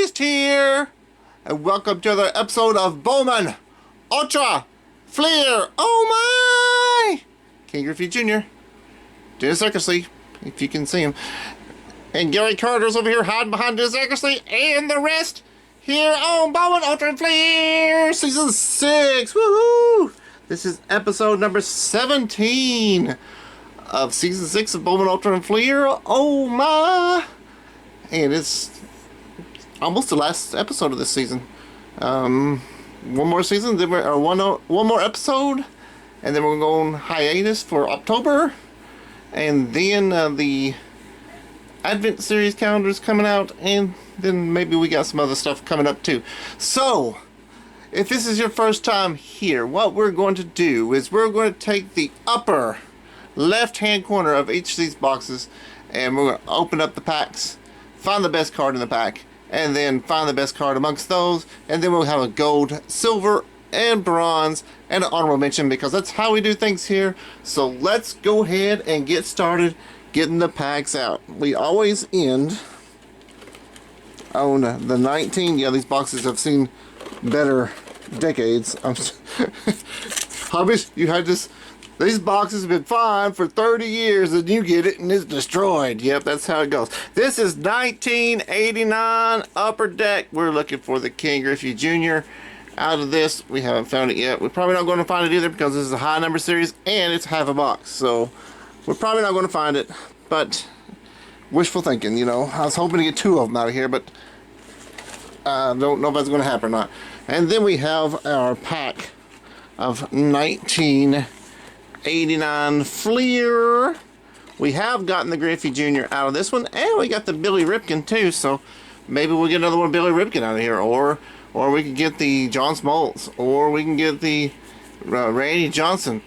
Beast here, and welcome to the episode of Bowman, Ultra, Fleer, oh my! King Griffey Jr., Dennis Eckersley, if you can see him, and Gary Carter's over here hiding behind Dennis Eckersley, and the rest here on Bowman, Ultra, and Fleer, Season 6, woohoo! This is episode number 17 of Season 6 of Bowman, Ultra, and Fleer, oh my! And it's almost the last episode of this season. One more season, then one more episode, and then we're going to go on hiatus for October, and then the Advent series calendar is coming out, and then maybe we got some other stuff coming up too. So, if this is your first time here, what we're going to do is we're going to take the upper left-hand corner of each of these boxes, and we're going to open up the packs, find the best card in the pack, and then find the best card amongst those, and then we'll have a gold, silver, and bronze, and an honorable mention, because that's how we do things here. So let's go ahead and get started getting the packs out. We always end on the 19. Yeah, these boxes have seen better decades. Hobbies, you had this. These boxes have been fine for 30 years and you get it and it's destroyed. Yep, that's how it goes. This is 1989 Upper Deck. We're looking for the King Griffey Jr. Out of this, we haven't found it yet. We're probably not going to find it either because this is a high number series and it's half a box. So we're probably not going to find it, but wishful thinking, you know. I was hoping to get two of them out of here, but I don't know if that's going to happen or not. And then we have our pack of 1989 Fleer. We have gotten the Griffey Jr. out of this one, and we got the Billy Ripken too, so maybe we'll get another one Billy Ripken out of here, or we can get the John Smoltz, or we can get the Randy Johnson.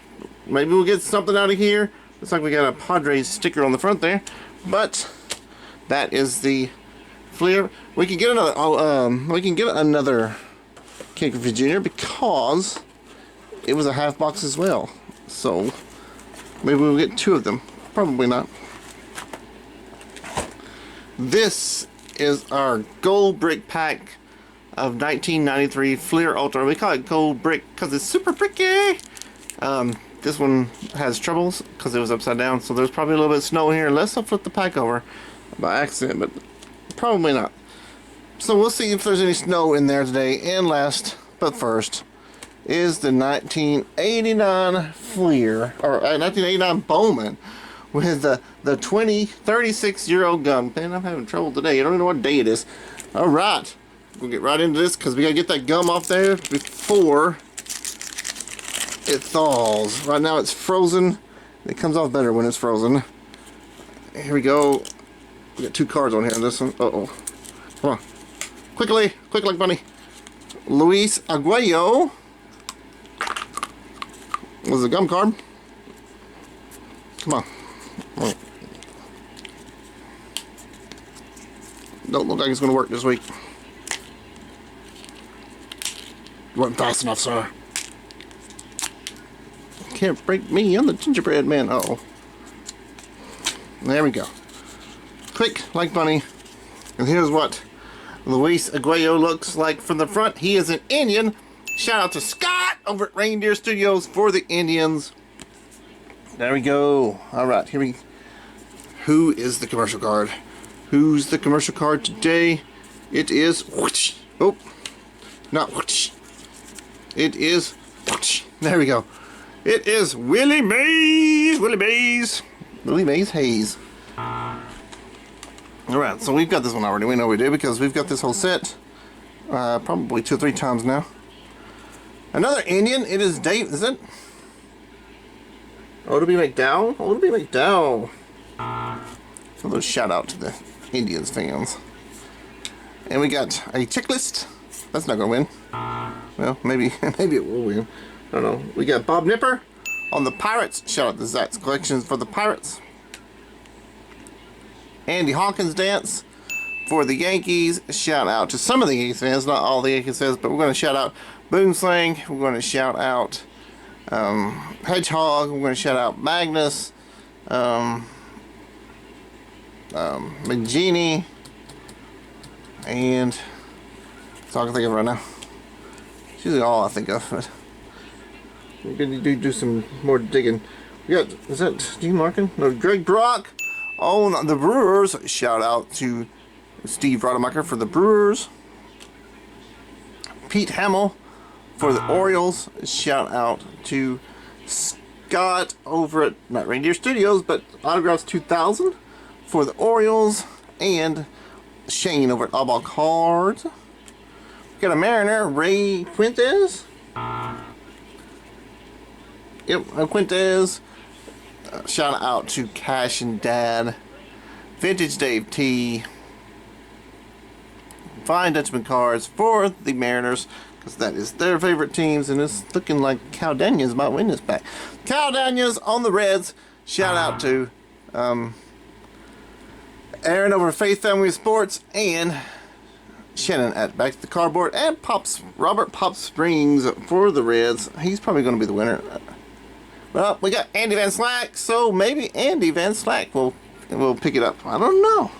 Maybe we'll get something out of here. Looks like we got a Padres sticker on the front there, but that is the Fleer. We can get another King Griffey Jr. because it was a half box as well. So maybe we'll get two of them. Probably not. This is our gold brick pack of 1993 Fleer Ultra. We call it gold brick because it's super bricky. This one has troubles because it was upside down, so there's probably a little bit of snow here unless I flip the pack over by accident, but probably not. So we'll see if there's any snow in there today. And last but first is the 1989 Fleer, or 1989 Bowman, with the 36-year-old gun. Man, I'm having trouble today. I don't even know what day it is. All right, we'll get right into this because we got to get that gum off there before it thaws. Right now it's frozen. It comes off better when it's frozen. Here we go. We got two cards on here in this one. Uh-oh. Come on. Quickly. Quick like bunny. Luis Aguayo was a gum card. Come on. Oh. Don't look like it's going to work this week. You weren't fast enough, sir. Can't break me. I'm the gingerbread man. Uh-oh. There we go. Quick like bunny. And here's what Luis Aguayo looks like from the front. He is an Indian. Shout out to Scott over at Reindeer Studios for the Indians. There we go. Alright, here we go. Who is the commercial card? Who's the commercial card today? It is whoosh. Oh, not whoosh. It is whoosh. There we go. It is Willie Mays. Willie Mays. Willie Mays Hayes. Alright, so we've got this one already. We know we do because we've got this whole set probably 2 or 3 times now. Another Indian. It is Dave. Is it? Oda B. McDowell? Oda B. McDowell. A little shout out to the Indians fans. And we got a checklist. That's not going to win. Well, maybe it will win. I don't know. We got Bob Nipper on the Pirates. Shout out to Zach's Collections for the Pirates. Andy Hawkins Dance for the Yankees. Shout out to some of the Yankees fans, not all the Yankees fans, but we're going to shout out Boomslang. We're going to shout out Hedgehog. We're going to shout out Magnus. Magini. And That's all I can think of right now. It's usually all I think of, but we're going to do some more digging. We got, is that Steve Larkin? No, Greg Brock on the Brewers. Shout out to Steve Rademacher for the Brewers. Pete Hamill for the Orioles. Shout out to Scott over at, not Reindeer Studios, but Autographs 2000 for the Orioles. And Shane over at All Ball Cards. We got a Mariner, Ray Quintez. Yep, Quintez. Shout out to Cash and Dad. Vintage Dave T. Fine Dutchman cards for the Mariners, because that is their favorite teams, and it's looking like Cal Daniels might win this back. Cal Daniels on the Reds. Shout out to Aaron over Faith Family Sports, and Shannon at Back to the Cardboard, and Robert Pop Springs for the Reds. He's probably going to be the winner. Well, we got Andy Van Slack, so maybe Andy Van Slack will pick it up. I don't know.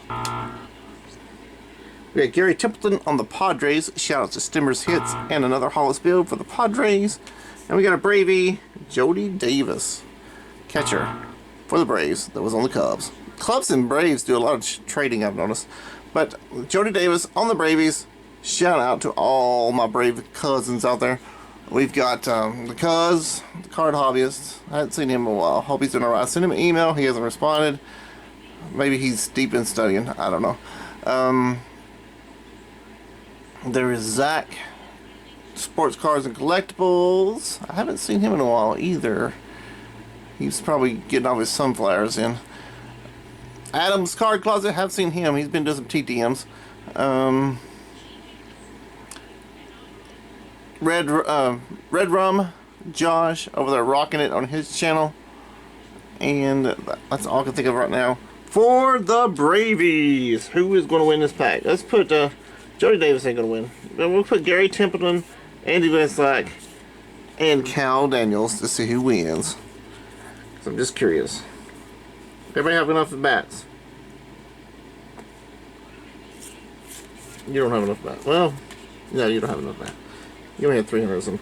We got Gary Templeton on the Padres. Shout out to Stimmer's Hits and another Hollis build for the Padres. And we got a Bravey, Jody Davis, catcher for the Braves that was on the Cubs. Cubs and Braves do a lot of trading, I've noticed. But Jody Davis on the Bravies. Shout out to all my Brave cousins out there. We've got the Cuz, the card hobbyist. I haven't seen him in a while. Hope he's doing alright. I sent him an email. He hasn't responded. Maybe he's deep in studying. I don't know. There is Zach, Sports Cards and Collectibles. I haven't seen him in a while either. He's probably getting all his sunflowers in. Adam's Card Closet. Have seen him. He's been doing some TTMs. Red Rum, Josh over there rocking it on his channel, and that's all I can think of right now for the Bravies. Who is going to win this pack? Let's put Jody Davis ain't going to win. Then we'll put Gary Templeton, Andy Van Slack, and Cal Daniels to see who wins. So I'm just curious. Everybody have enough at bats? You don't have enough bats. Well, no, you don't have enough bats. You only had 300 of them.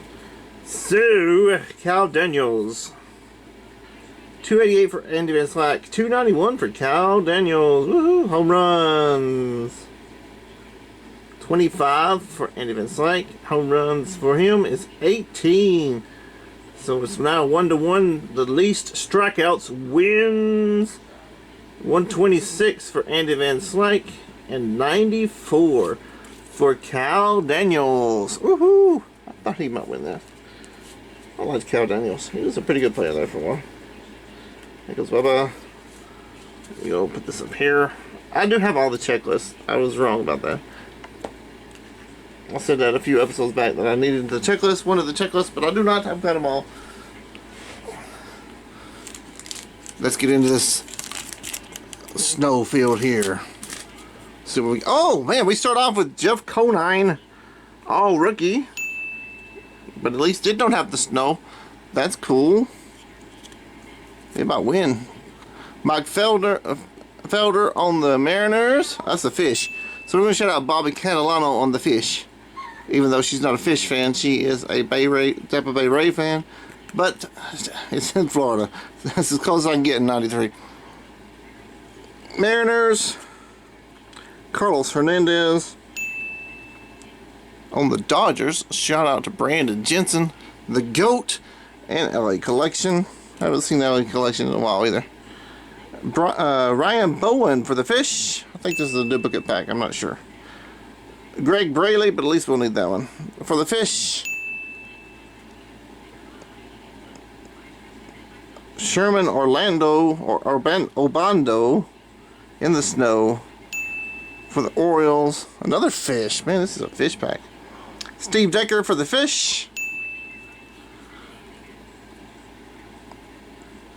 So, Cal Daniels. 288 for Andy Van Slack. 291 for Cal Daniels. Woohoo! Home runs. 25 for Andy Van Slack. Home runs for him is 18. So it's now 1-1. The least strikeouts wins. 126 for Andy Van Slack. And 94 for Cal Daniels. Woohoo! I thought he might win that. I like Cal Daniels. He was a pretty good player there for a while. There goes Bubba. We go put this up here. I do have all the checklists. I was wrong about that. I said that a few episodes back that I needed the checklist, one of the checklists, but I do not have got them all. Let's get into this snow field here. So we, oh man, we start off with Jeff Conine, all rookie, but at least it don't have the snow. That's cool. They might win. Mike Felder on the Mariners. That's the fish. So we're gonna shout out Bobby Catalano on the fish. Even though she's not a fish fan, she is a Tampa Bay Ray fan. But it's in Florida. That's as close as I can get in '93. Mariners. Carlos Hernandez on the Dodgers. Shout out to Brandon Jensen, the GOAT, and LA Collection. I haven't seen the LA Collection in a while either. Ryan Bowen for the Fish. I think this is a duplicate pack. I'm not sure. Greg Braley, but at least we'll need that one. For the Fish. Sherman Orlando or Obando in the snow. For the Orioles, another fish. Man, this is a fish pack. Steve Decker for the Fish.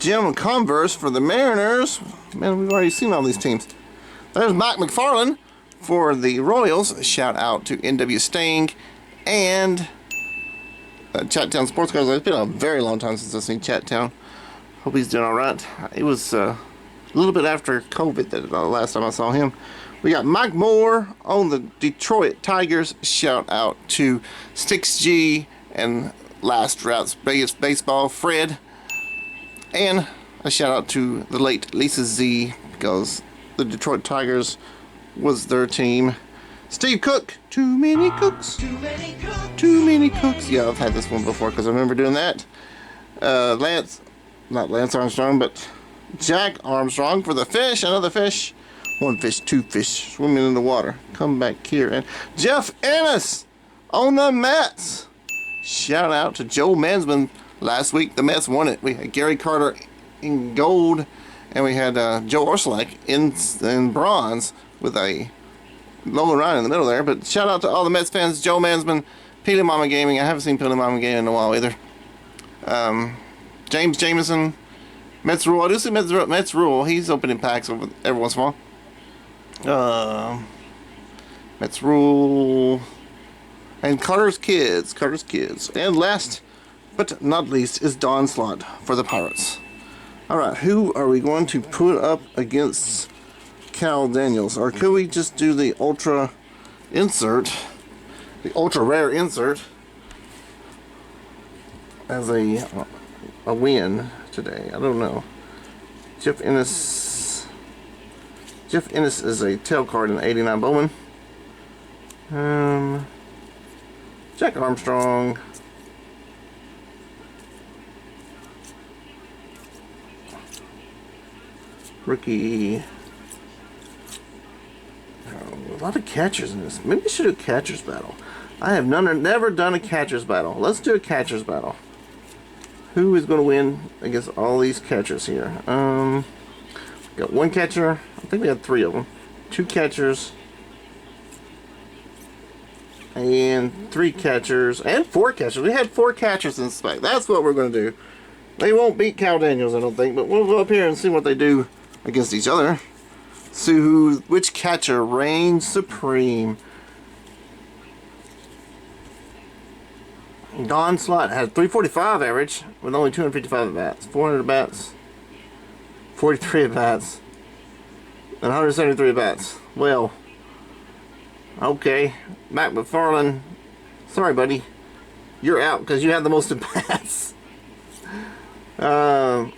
Jim Converse for the Mariners. Man, we've already seen all these teams. There's Mike McFarland for the Royals. Shout out to NW Sting and Chattown Sports Cars. It's been a very long time since I've seen Chattown. Hope he's doing alright. It was a little bit after COVID that last time I saw him. We got Mike Moore on the Detroit Tigers. Shout out to Sticks G and Last Routes Baseball Fred. And a shout out to the late Lisa Z, because the Detroit Tigers was their team. Steve Cook, too many cooks. Too many cooks. Too many cooks. Yeah, I've had this one before because I remember doing that. Not Lance Armstrong, but Jack Armstrong for the fish. Another fish. One fish, two fish swimming in the water. Come back here. And Jeff Ennis on the Mets. Shout out to Joe Mansman. Last week the Mets won it. We had Gary Carter in gold, and we had Joe Orsulak in bronze with a low run in the middle there. But shout out to all the Mets fans. Joe Mansman, Pele Mama Gaming. I haven't seen Pele Mama Gaming in a while either. James Jameson, Mets Rule. I do see Mets Rule. He's opening packs every once in a while. Mets Rule. And Carter's Kids. And last but not least is Don Slott for the Pirates. Alright, who are we going to put up against Cal Daniels? Or could we just do the ultra insert, the ultra rare insert, as a win today? I don't know. Jeff Ennis is a tail card in 89 Bowman. Jack Armstrong. Rookie. A lot of catchers in this. Maybe we should do a catchers battle. I have never done a catchers battle. Let's do a catchers battle. Who is going to win against all these catchers here? Got one catcher. I think we had three of them. Two catchers. And three catchers. And four catchers. We had four catchers in this spec. That's what we're going to do. They won't beat Cal Daniels, I don't think. But we'll go up here and see what they do against each other. See which catcher reigns supreme. Don Slott had 345 average with only 255 at-bats. 400 at-bats. 43 at-bats. And 173 at-bats. Well, okay. Mac McFarland, sorry buddy. You're out because you had the most at-bats. Don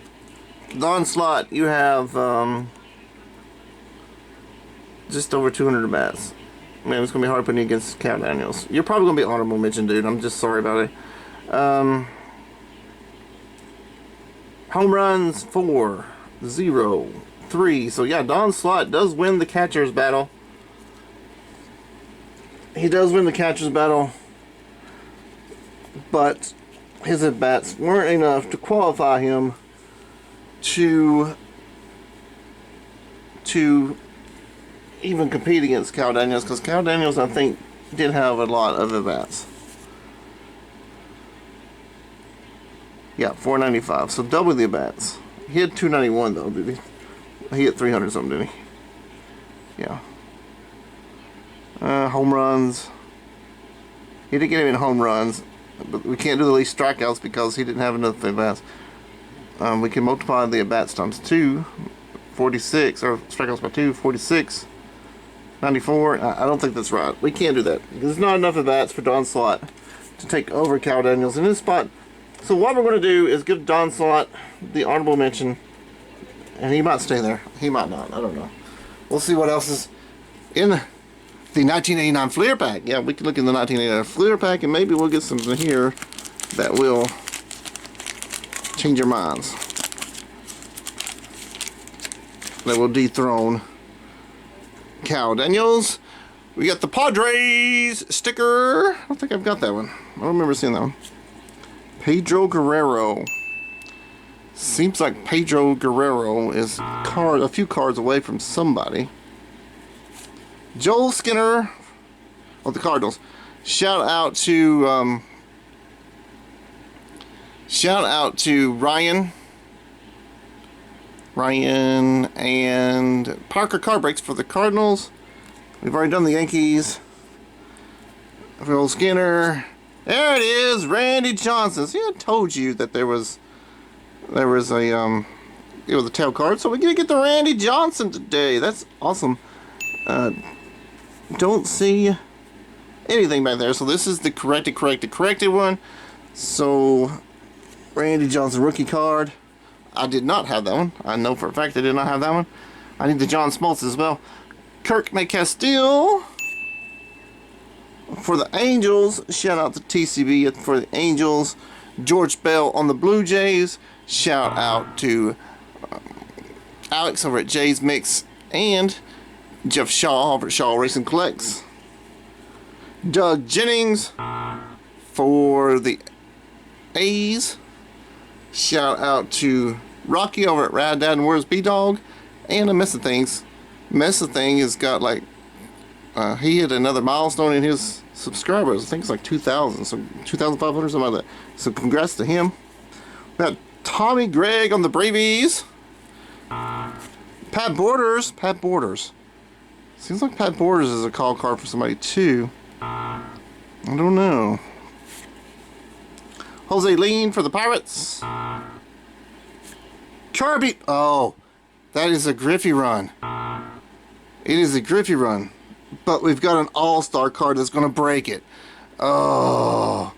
Slott, you have just over 200 at-bats. Man, it's going to be hard putting you against Cal Daniels. You're probably going to be honorable mention, dude. I'm just sorry about it. Home runs, 4, 0, 3. So, yeah, Don Slott does win the catcher's battle. He does win the catcher's battle. But his at-bats weren't enough to qualify him to even compete against Cal Daniels, because Cal Daniels, I think, did have a lot of at-bats. Yeah, 495, so double the at-bats. He had 291 though, did he? He hit 300 something, didn't he? Yeah. Home runs. He didn't get any home runs, but we can't do the least strikeouts because he didn't have enough at-bats. We can multiply the at-bats times 2, 46, or strikeouts by 2, 46. 94. I don't think that's right. We can't do that. There's not enough at-bats for Don Slott to take over Cal Daniels in his spot. So what we're going to do is give Don Slott the honorable mention. And he might stay there. He might not. I don't know. We'll see what else is in the 1989 Fleer Pack. Yeah, we can look in the 1989 Fleer Pack and maybe we'll get something here that will change your minds. That will dethrone Cal Daniels. We got the Padres sticker. I don't think I've got that one. I don't remember seeing that one. Pedro Guerrero. Seems like Pedro Guerrero is a few cards away from somebody. Joel Skinner of the Cardinals. Shout out to Ryan and Parker card breaks for the Cardinals. We've already done the Yankees. Joel Skinner. There it is, Randy Johnson. See, I told you that there was a tail card, so we're gonna get the Randy Johnson today. That's awesome. Don't see anything back there. So this is the corrected one. So Randy Johnson rookie card. I did not have that one. I know for a fact I did not have that one. I need the John Smoltz as well. Kirk Castile for the Angels. Shout out to TCB for the Angels. George Bell on the Blue Jays. Shout out to Alex over at Jays Mix and Jeff Shaw over at Shaw Racing Collects. Doug Jennings for the A's. Shout out to Rocky over at Rad Dad and Where's B-Dog. And a Mess of Things. Mess of Thing has got like, he hit another milestone in his subscribers. I think it's like 2,000, so 2,500, something like that. So congrats to him. We got Tommy Gregg on the Bravies. Pat Borders. Seems like Pat Borders is a call card for somebody too. I don't know. Jose Lean for the Pirates. Kirby. Oh, that is a Griffey run. It is a Griffey run. But we've got an all-star card that's going to break it. Oh.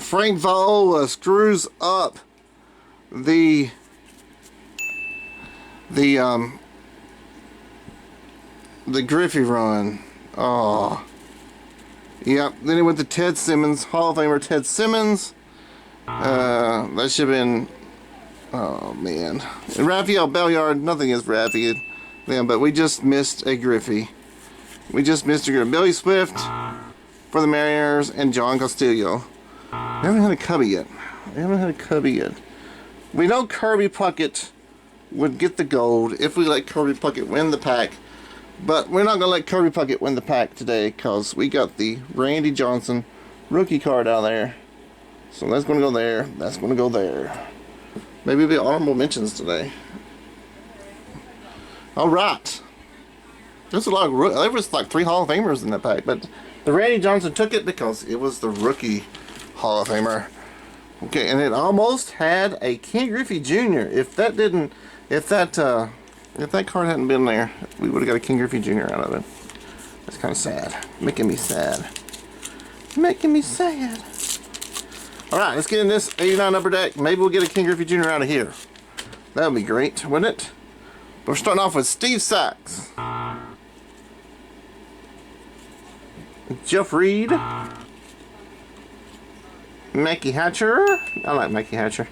Frank Viola screws up the Griffey run. Oh. Yep. Then it went to Ted Simmons, Hall of Famer Ted Simmons. That should have been. Oh man. And Raphael Belliard. Nothing is Raphael. Yeah, but we just missed a Griffey. We just missed a Griffey. Billy Swift for the Mariners and John Castillo. We haven't had a Cubby yet. We know Kirby Puckett would get the gold if we let Kirby Puckett win the pack. But we're not going to let Kirby Puckett win the pack today because we got the Randy Johnson rookie card out there. So that's going to go there. That's going to go there. Maybe it'll be honorable mentions today. Alright. There's a lot of there was like 3 Hall of Famers in that pack. But the Randy Johnson took it because it was the rookie Hall of Famer. Okay, and it almost had a Ken Griffey Jr. If that card hadn't been there, we would have got a Ken Griffey Jr. out of it. That's kind of sad. Making me sad. Alright, let's get in this 89 upper deck. Maybe we'll get a Ken Griffey Jr. out of here. That would be great, wouldn't it? But we're starting off with Steve Sachs. Jeff Reed. Mackie Hatcher. I like Mackie Hatcher.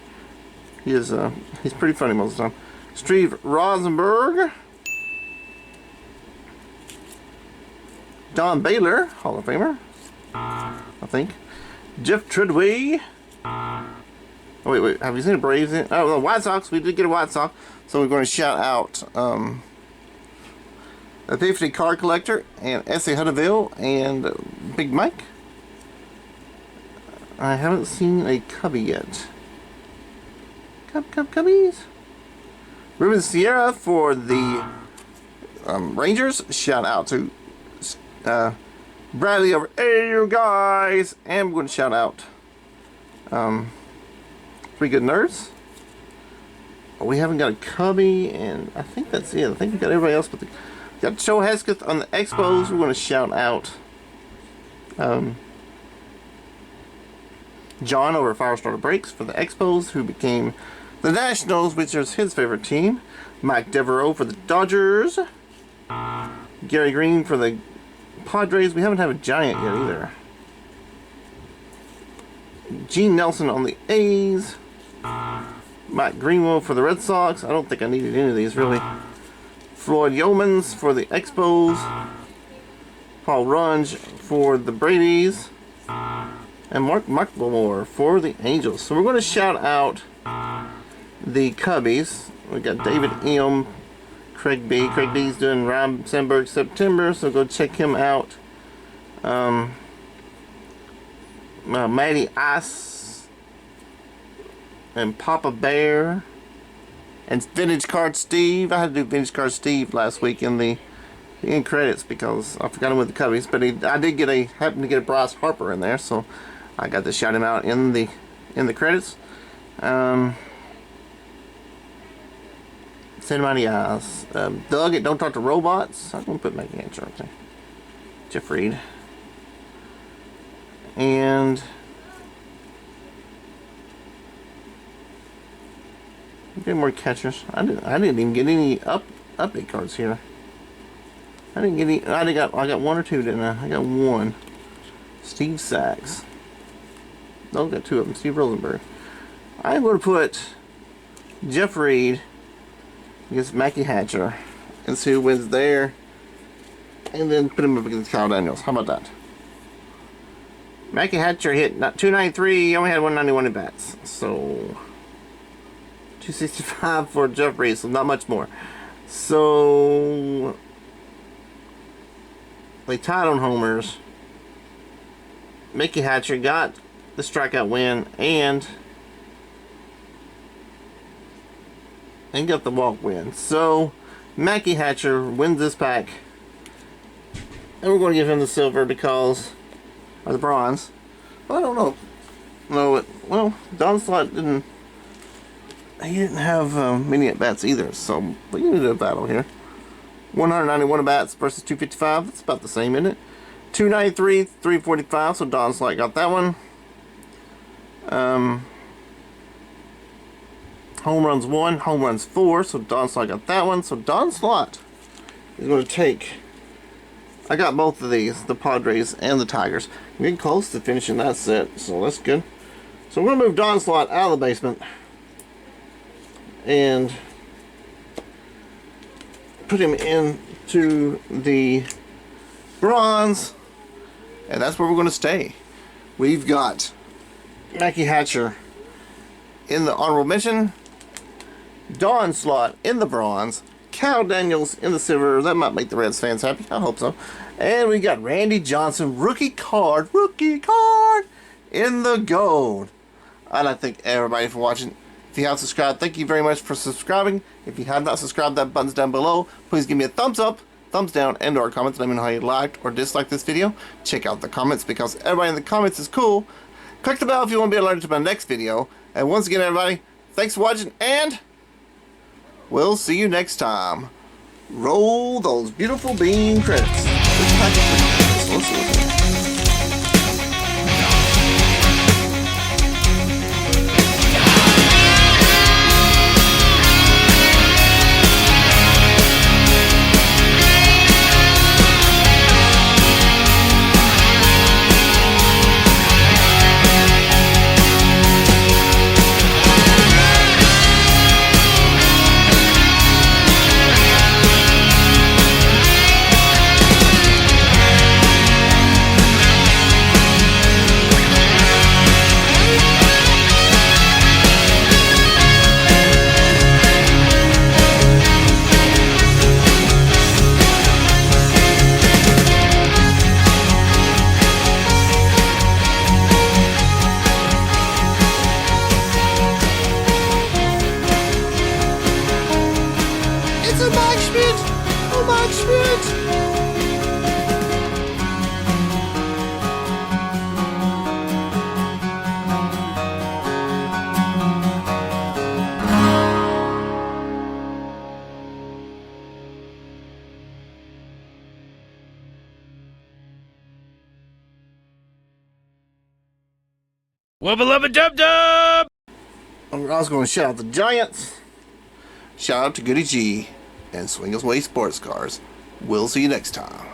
He's pretty funny most of the time. Steve Rosenberg. Don Baylor, Hall of Famer, I think. Jeff Treadway. Oh, wait. Have you seen the Braves? Oh, the White Sox. We did get a White Sox. So we're going to shout out Epiphany Card Collector and S.A. Hutterville and Big Mike. I haven't seen a Cubby yet. Cubbies. Ruben Sierra for the Rangers. Shout out to Bradley over. Hey, you guys. And we're going to shout out Three Good Nerds. We haven't got a Cubby, and I think that's it. I think we got everybody else, but got Joe Hesketh on the Expos. We're going to shout out John over Firestarter Breaks for the Expos, who became the Nationals, which is his favorite team. Mike Devereaux for the Dodgers. Gary Green for the Padres. We haven't had a Giant yet either. Gene Nelson on the A's. Mike Greenwell for the Red Sox. I don't think I needed any of these really. Floyd Yeomans for the Expos. Paul Runge for the Brady's. And Mark Mucklemore for the Angels. So we're going to shout out the Cubbies. We got David M. Craig B. Craig B's doing Rob Sandberg September, so go check him out. Matty Ice and Papa Bear and Vintage Card Steve. I had to do Vintage Card Steve last week in the credits because I forgot him with the Cubbies, but I did happen to get a Bryce Harper in there, so I got to shout him out in the credits. Same amount of eyes. Doug at Don't Talk to Robots. I'm going to put Mackie Hatcher right there. Jeff Reed. And get more catchers. I didn't even get any update cards here. I didn't get any. I got one or two, didn't I? I got one. Steve Sachs. No, I got two of them. Steve Rosenberg. I'm going to put Jeff Reed against Mackie Hatcher and see who wins there, and then put him up against Kyle Daniels. How about that? Mackie Hatcher hit 293. He only had 191 at bats, so 265 for Jeff Reed, so not much more. So they tied on homers. Mackie Hatcher got the strikeout win and got the walk win. So Mackie Hatcher wins this pack, and we're going to give him the silver because, or the bronze. Well, I don't know. No, well, Don Slott didn't. He didn't have many at bats either. So we can do a battle here. 191 at bats versus 255. That's about the same, isn't it? 293, 345. So Don Slott got that one. Home runs 1, home runs 4. So Don Slott got that one. So Don Slott is going to take. I got both of these, the Padres and the Tigers. I'm getting close to finishing that set, so that's good. So we're going to move Don Slott out of the basement and put him into the bronze, and that's where we're going to stay. We've got Mackie Hatcher in the honorable mention, Don Slott in the bronze, Cal Daniels in the silver. That might make the Reds fans happy. I hope so. And we got Randy Johnson, rookie card in the gold. I'd like to thank everybody for watching. If you have subscribed, thank you very much for subscribing. If you have not subscribed, that button's down below. Please give me a thumbs up, thumbs down, and or comments. Let me know how you liked or disliked this video. Check out the comments because everybody in the comments is cool. Click the bell if you want to be alerted to my next video. And once again, everybody, thanks for watching, and we'll see you next time. Roll those beautiful bean credits. Let's see what's in. Wubba lubba dub dub! I was going to shout out the Giants. Shout out to Goody G and Swing Away Sports Cars. We'll see you next time.